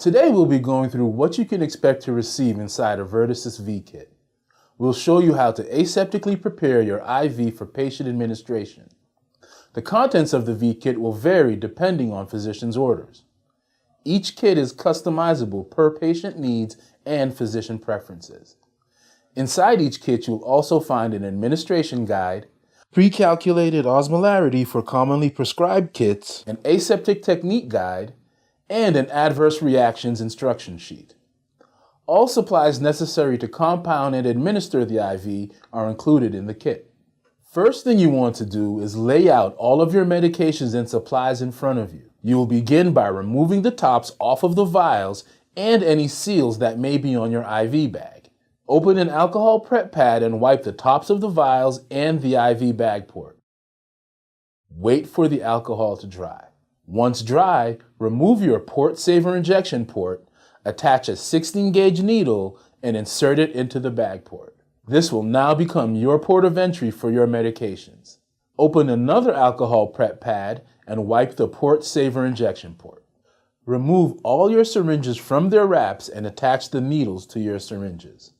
Today we'll be going through what you can expect to receive inside a Vertisis V-Kit. We'll show you how to aseptically prepare your IV for patient administration. The contents of the V-Kit will vary depending on physician's orders. Each kit is customizable per patient needs and physician preferences. Inside each kit you'll also find an administration guide, pre-calculated osmolarity for commonly prescribed kits, an aseptic technique guide, and an adverse reactions instruction sheet. All supplies necessary to compound and administer the IV are included in the kit. First thing you want to do is lay out all of your medications and supplies in front of you. You will begin by removing the tops off of the vials and any seals that may be on your IV bag. Open an alcohol prep pad and wipe the tops of the vials and the IV bag port. Wait for the alcohol to dry. Once dry, remove your port saver injection port, attach a 16-gauge needle, and insert it into the bag port. This will now become your port of entry for your medications. Open another alcohol prep pad and wipe the port saver injection port. Remove all your syringes from their wraps and attach the needles to your syringes.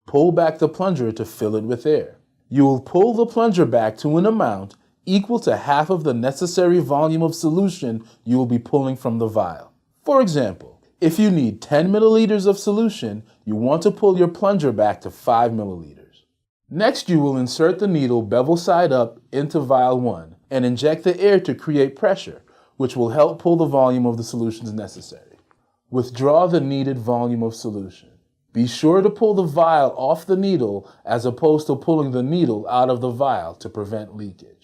Pull back the plunger to fill it with air. You will pull the plunger back to an amount equal to half of the necessary volume of solution you will be pulling from the vial. For example, if you need 10 milliliters of solution, you want to pull your plunger back to 5 milliliters. Next, you will insert the needle bevel side up into vial 1 and inject the air to create pressure, which will help pull the volume of the solutions necessary. Withdraw the needed volume of solution. Be sure to pull the vial off the needle as opposed to pulling the needle out of the vial to prevent leakage.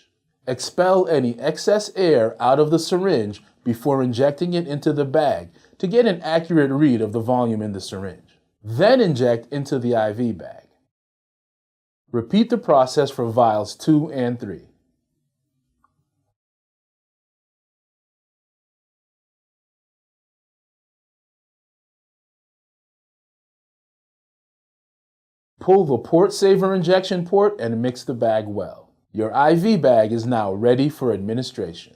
Expel any excess air out of the syringe before injecting it into the bag to get an accurate read of the volume in the syringe. Then inject into the IV bag. Repeat the process for vials 2 and 3. Pull the port saver injection port and mix the bag well. Your IV bag is now ready for administration.